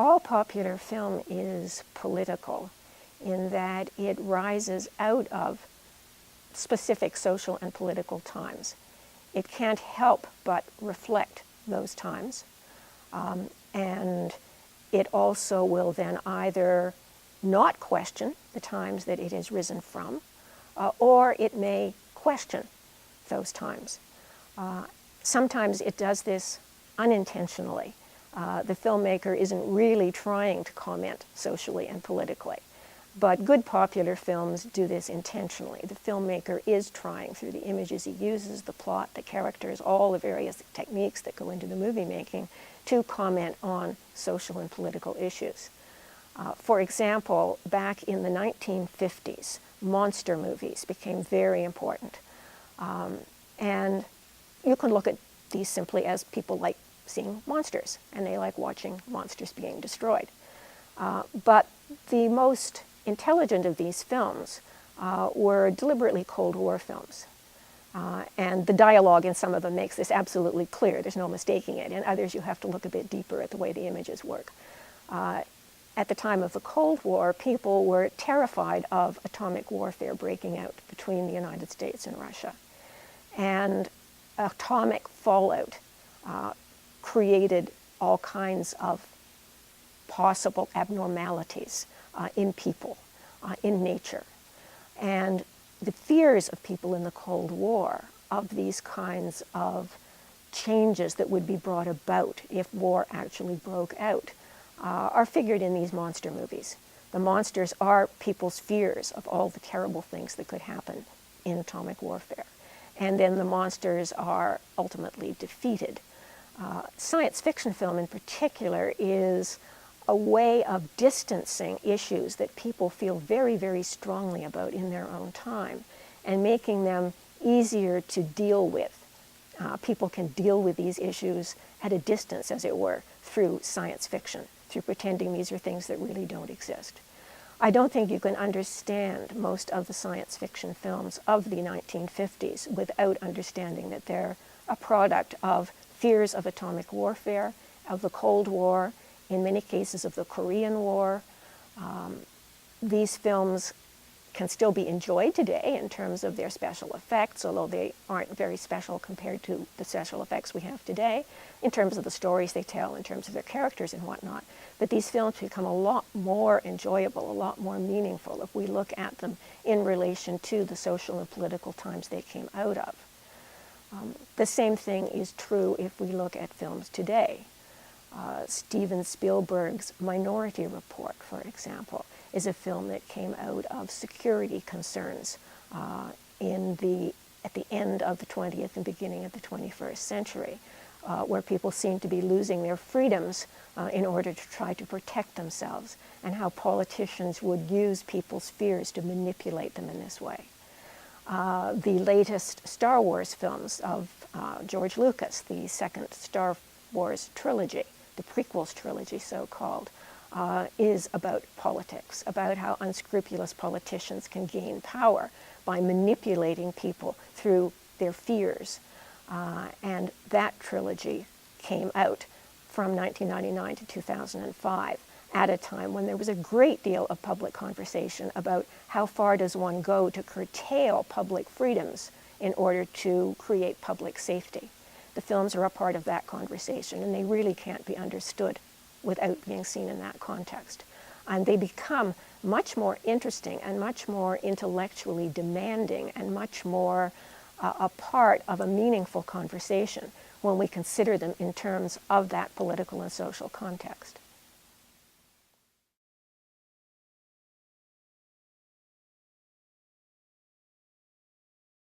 all popular film is political in that it rises out of specific social and political times. It can't help but reflect those times. And it also will then either not question the times that it has risen from, or it may question those times. Sometimes it does this unintentionally. The filmmaker isn't really trying to comment socially and politically. But good popular films do this intentionally. The filmmaker is trying, through the images he uses, the plot, the characters, all the various techniques that go into the movie making, to comment on social and political issues. For example, back in the 1950s, monster movies became very important. And you can look at these simply as people like seeing monsters, and they like watching monsters being destroyed. But the most intelligent of these films were deliberately Cold War films. And the dialogue in some of them makes this absolutely clear. There's no mistaking it. In others, you have to look a bit deeper at the way the images work. At the time of the Cold War, people were terrified of atomic warfare breaking out between the United States and Russia. And atomic fallout created all kinds of possible abnormalities in people, in nature. And the fears of people in the Cold War of these kinds of changes that would be brought about if war actually broke out are figured in these monster movies. The monsters are people's fears of all the terrible things that could happen in atomic warfare. And then the monsters are ultimately defeated. Science fiction film in particular is a way of distancing issues that people feel very, very strongly about in their own time and making them easier to deal with. People can deal with these issues at a distance, as it were, through science fiction, through pretending these are things that really don't exist. I don't think you can understand most of the science fiction films of the 1950s without understanding that they're a product of fears of atomic warfare, of the Cold War, in many cases of the Korean War. These films can still be enjoyed today in terms of their special effects, although they aren't very special compared to the special effects we have today, in terms of the stories they tell, in terms of their characters and whatnot. But these films become a lot more enjoyable, a lot more meaningful if we look at them in relation to the social and political times they came out of. The same thing is true if we look at films today. Steven Spielberg's Minority Report, for example, is a film that came out of security concerns at the end of the 20th and beginning of the 21st century, where people seemed to be losing their freedoms in order to try to protect themselves, and how politicians would use people's fears to manipulate them in this way. The latest Star Wars films of George Lucas, the second Star Wars trilogy, the prequels trilogy so-called, is about politics, about how unscrupulous politicians can gain power by manipulating people through their fears. And that trilogy came out from 1999 to 2005 at a time when there was a great deal of public conversation about how far does one go to curtail public freedoms in order to create public safety. The films are a part of that conversation, and they really can't be understood without being seen in that context. And they become much more interesting and much more intellectually demanding and much more a part of a meaningful conversation when we consider them in terms of that political and social context.